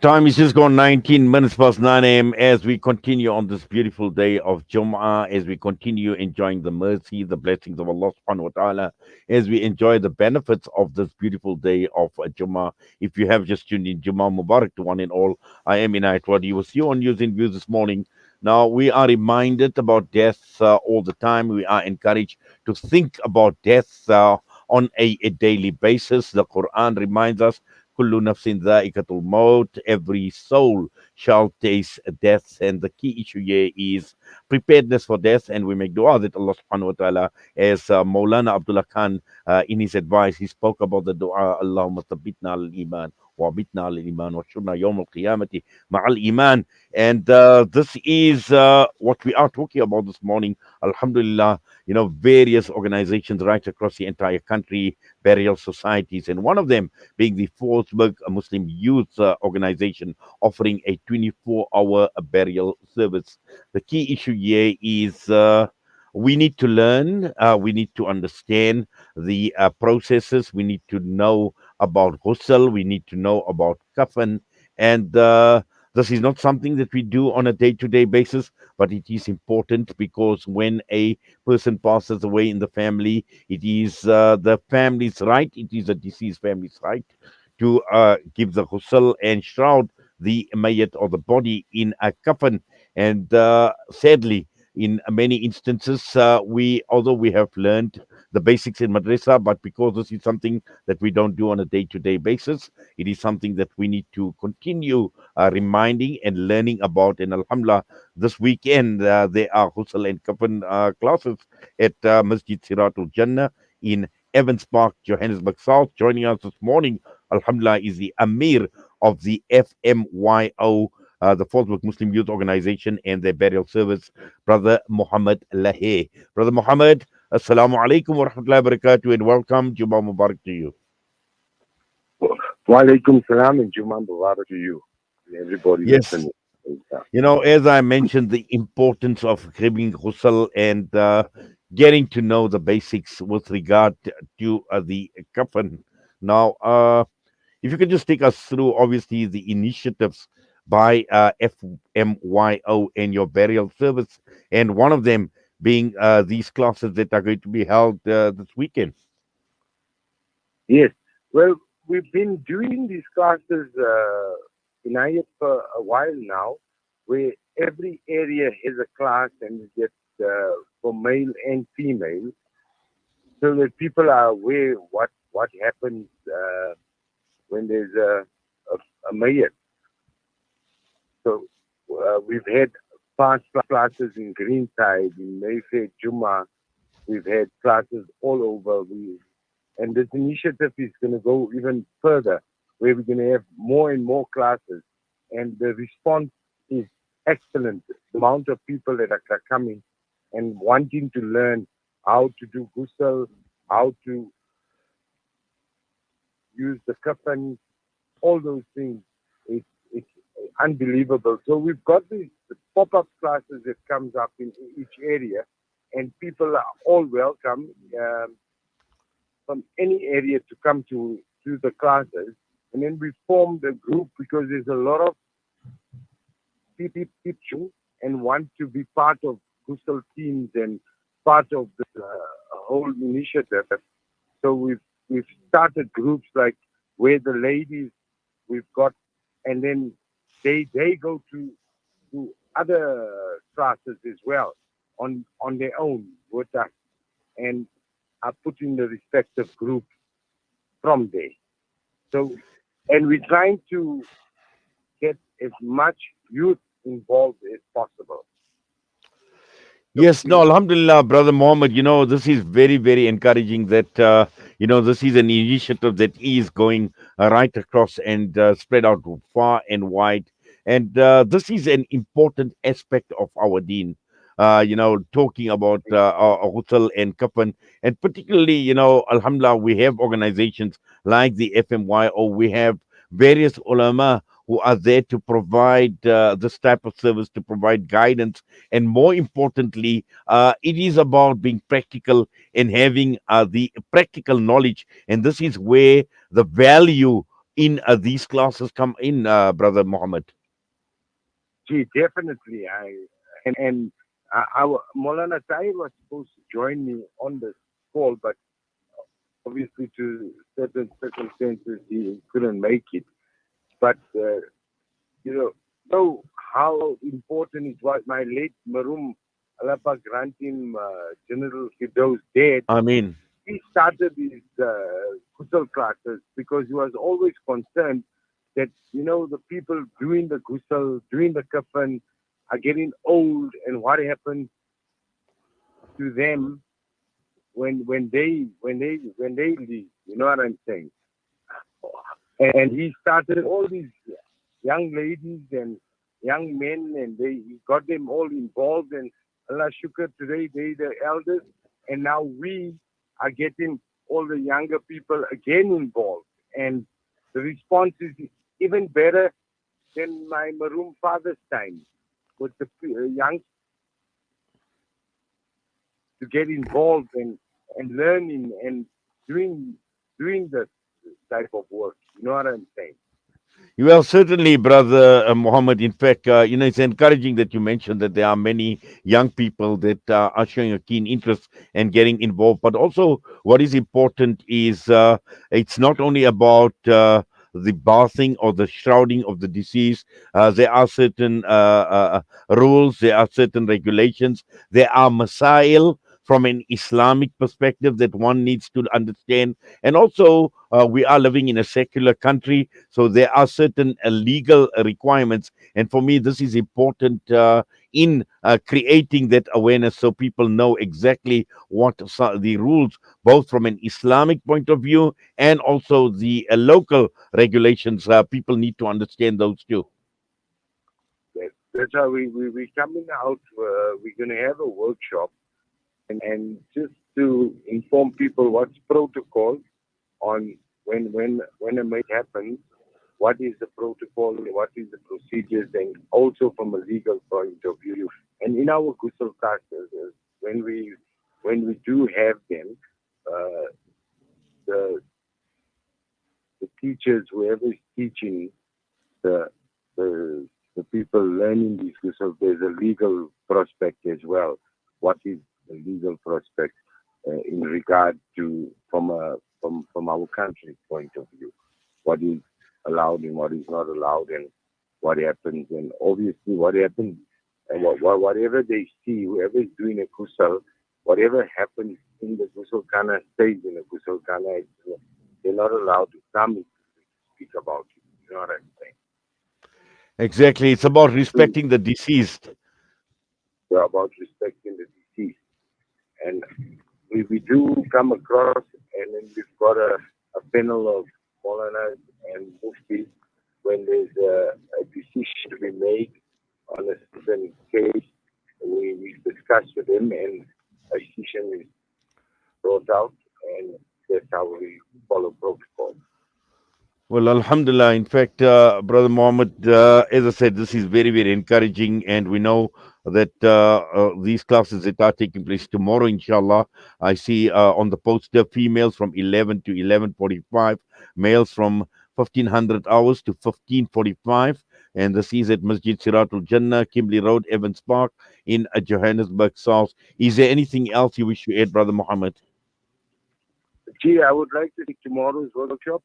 Time is just gone 19 minutes past 9 a.m. as we continue on this beautiful day of Jum'ah, as we continue enjoying the mercy, the blessings of Allah subhanahu wa ta'ala, as we enjoy the benefits of this beautiful day of Jum'ah. If you have just tuned in, Jum'ah Mubarak to one and all. I am Inayat Wadi with you on News and Views this morning. Now, we are reminded about death all the time. We are encouraged to think about death on a daily basis. The Quran reminds us Kullu nafsin dha'iqatul maut. Every soul shall taste death. And the key issue here is preparedness for death. And we make dua that Allah subhanahu wa ta'ala, as Maulana Abdullah Khan in his advice, he spoke about the dua, Allahumma thabbitna al-iman. وَبِتْنَا الْإِيمَانِ وَشُرْنَا يَوْمَ الْقِيَامَةِ مَعَ الْإِيمَانِ. And this is what we are talking about this morning. Alhamdulillah, various organizations right across the entire country, burial societies, and one of them being the Forsberg Muslim Youth Organization, offering a 24-hour burial service. The key issue here is we need to learn, we need to understand the processes, we need to know about ghusl, we need to know about kafan, and this is not something that we do on a day-to-day basis, but it is important because when a person passes away in the family, it is the family's right, it is a deceased family's right to give the ghusl and shroud the mayyat or the body in a kafan. And sadly, in many instances, although we have learned the basics in madrasa, but because this is something that we don't do on a day-to-day basis, it is something that we need to continue reminding and learning about. And Alhamdulillah, this weekend there are ghusl and kafan classes at Masjid Siratul Jannah in Evans Park, Johannesburg South. Joining us this morning, Alhamdulillah, is the Amir of the FMYO, the Forsberg Muslim Youth Organization, and their burial service, Brother Muhammad Laher. Brother Muhammad, Assalamu alaikum wa rahmatullahi wa barakatuh, and welcome. Jummah Mubarak to you. Wa alaikum salam and Juman Mubarak to you and everybody Yes, listening. as I mentioned, the importance of giving ghusl and getting to know the basics with regard to the kafan. Now, if you could just take us through, obviously, the initiatives by FMYO and your burial service, and one of them being these classes that are going to be held this weekend. Yes, well, we've been doing these classes in Ayat for a while now, where every area has a class and we get for male and female, so that people are aware what happens when there's a mayyat. So we've had past classes in Greenside, in Mayfair, Juma. We've had classes all over. And this initiative is going to go even further, where we're going to have more and more classes. And the response is excellent. The amount of people that are coming and wanting to learn how to do ghusl, how to use the kafan, all those things. It's unbelievable. So we've got these pop-up classes that comes up in each area, and people are all welcome from any area to come to the classes. And then we formed a group because there's a lot of people and want to be part of ghusl teams and part of the whole initiative. So we've started groups like where the ladies we've got, and then they go to other classes as well on their own with us, and are put in the respective groups from there. So, and we're trying to get as much youth involved as possible. So Yes, no, Alhamdulillah, Brother Muhammad, this is very, very encouraging that, this is an initiative that is going right across and spread out far and wide. And this is an important aspect of our deen, talking about our ghusl and kafan. And particularly, Alhamdulillah, we have organizations like the FMYO, we have various ulama who are there to provide this type of service, to provide guidance, and more importantly, it is about being practical and having the practical knowledge. And this is where the value in these classes come in, Brother Muhammad? Gee, definitely. Our Molana Tahir was supposed to join me on the call, but obviously to certain circumstances he couldn't make it. But you know how important it was. My late Marum Alapa grant him General Fido's dead. I mean, He started these ghusl classes because he was always concerned that the people doing the ghusl, doing the kafan, are getting old, and what happens to them when they leave. You know what I'm saying? And he started all these young ladies and young men, and he got them all involved. And Allah Shukr, today they the elders, and now we are getting all the younger people again involved. And the response is even better than my Maroon father's time, with the young to get involved and learning and doing doing the type of work. You know what I'm saying? well, certainly, Brother Muhammad. In fact, it's encouraging that you mentioned that there are many young people that are showing a keen interest and getting involved. But also, what is important is it's not only about the bathing or the shrouding of the deceased. There are certain rules, there are certain regulations, there are masail from an Islamic perspective that one needs to understand. And also, we are living in a secular country, so there are certain legal requirements. And for me, this is important in creating that awareness so people know exactly what the rules, both from an Islamic point of view and also the local regulations. People need to understand those too. That's how we coming out. We're going to have a workshop, and just to inform people what's protocol on when a mate happens, what is the protocol, what is the procedures, and also from a legal point of view. And in our ghusl classes, when we do have them, uh, the the teachers, whoever is teaching the the the people learning these ghusl, there's a legal prospect as well. What is the legal prospect in regard to from our country's point of view? What is allowed and what is not allowed, and what happens, and obviously what happens, and whatever they see, whoever is doing a ghusl, whatever happens in the ghusl khana stays in the ghusl khana. They're not allowed to come to speak about it. You know what I'm saying? Exactly. It's about So respecting the deceased. we're about respecting the deceased, and we do come across, and then we've got a panel of Molanas and Muftis when there's a decision to be made on a certain case. We discuss with them, and a decision is brought out, and that's how we follow protocol. Well, Alhamdulillah. In fact, Brother Mohammed, as I said, this is very, very encouraging, and we know that these classes that are taking place tomorrow, inshallah. I see on the poster females from 11 to 11:45, males from 1500 hours to 15:45, and this is at Masjid Siratul Jannah, Kimberley Road, Evans Park, in Johannesburg South. Is there anything else you wish to add, Brother Mohammed? Gee, I would like to take tomorrow's workshop.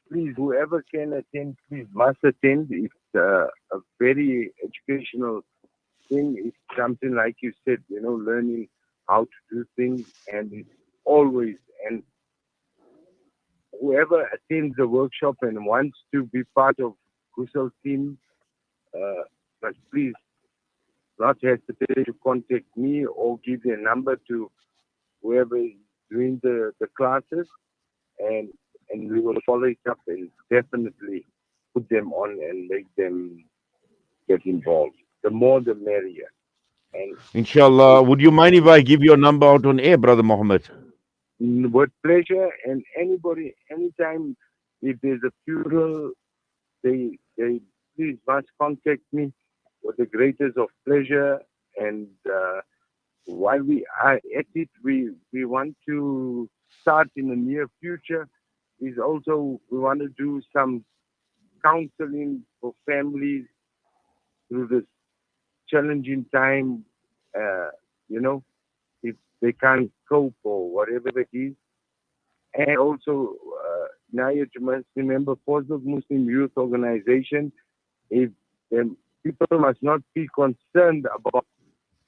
Please, whoever can attend, please must attend. It's a very educational thing. It's something like you said, learning how to do things, and it's always, and whoever attends the workshop and wants to be part of Kusal team, must please not hesitate to contact me or give their number to whoever is doing the classes, and we will follow it up and definitely put them on and make them get involved. The more the merrier. And Inshallah. Would you mind if I give your number out on air, Brother Mohammed? with pleasure, and anybody, anytime, if there's a funeral, they please must contact me with the greatest of pleasure. And while we are at it, we want to start in the near future. Is also we want to do some counseling for families through this challenging time. Uh, you know, if they can't cope or whatever it is. And also, now you must remember, Positive Muslim Youth Organization, if people must not be concerned about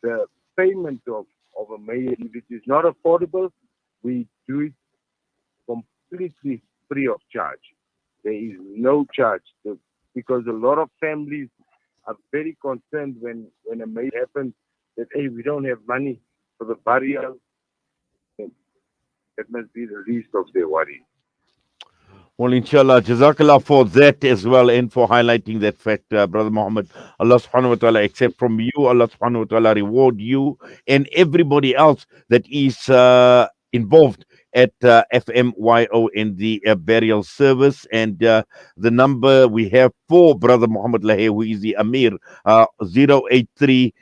the payment of a mayor. If it is not affordable, we do it completely free of charge. There is no charge because a lot of families are very concerned when a mayor happens that, hey, we don't have money for the burial. That must be the least of their worries. Well, inshallah, jazakallah for that as well and for highlighting that fact, Brother Muhammad. Allah subhanahu wa ta'ala accept from you, Allah subhanahu wa ta'ala reward you and everybody else that is involved at FMYO in the burial service. And the number we have for Brother Muhammad Laher, who is the Ameer, 083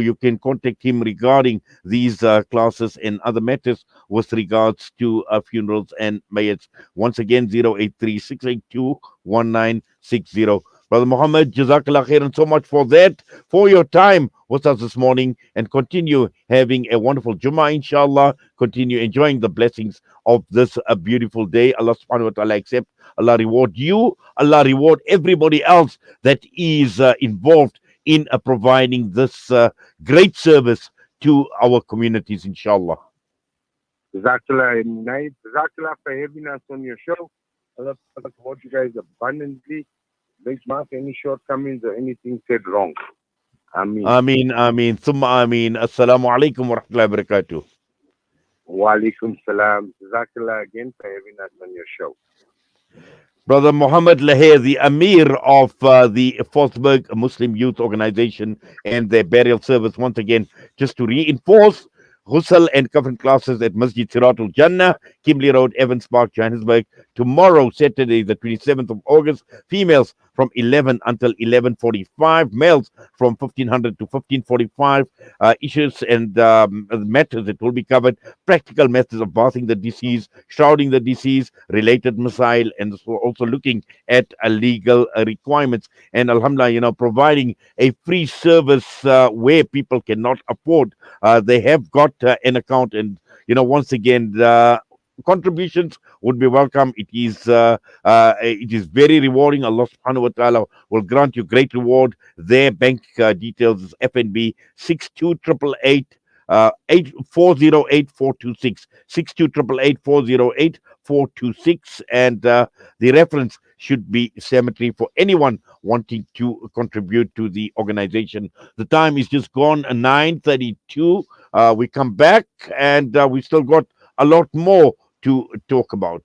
You can contact him regarding these classes and other matters with regards to funerals and mayats. Once again, 083-682-1960. Brother Muhammad, Jazakallah khairan so much for that, for your time with us this morning, and continue having a wonderful Jummah, inshallah. Continue enjoying the blessings of this beautiful day. Allah subhanahu wa ta'ala accept. Allah reward you. Allah reward everybody else that is involved in providing this great service to our communities, inshallah. Jazakallah and night. Jazakallah for having us on your show. Allah support you guys abundantly. Please mark any shortcomings or anything said wrong. Ameen. Ameen, ameen, thumma ameen. Assalamu alaikum wa rahmatullahi wa barakatuh. Wa alaikum salam. Jazakallah again for having us on your show. Brother Muhammad Laher, the Amir of the Forsberg Muslim Youth Organization and their burial service. Once again, just to reinforce, ghusl and Kafan classes at Masjid Siratul Jannah, Kimberley Road, Evans Park, Johannesburg. Tomorrow, Saturday, the 27th of August, females from 11 until 11:45, males from 1500 to 15:45. Issues and matters that will be covered: practical methods of bathing the deceased, shrouding the deceased, related missile, and so also looking at legal requirements. And alhamdulillah, providing a free service where people cannot afford. They have got an account, and once again, the contributions would be welcome. It is very rewarding. Allah subhanahu wa ta'ala will grant you great reward. Their bank details is FNB 62888 408 62888 and the reference should be cemetery for anyone wanting to contribute to the organization. The time is just gone 9:32. We come back and we still got a lot more to talk about.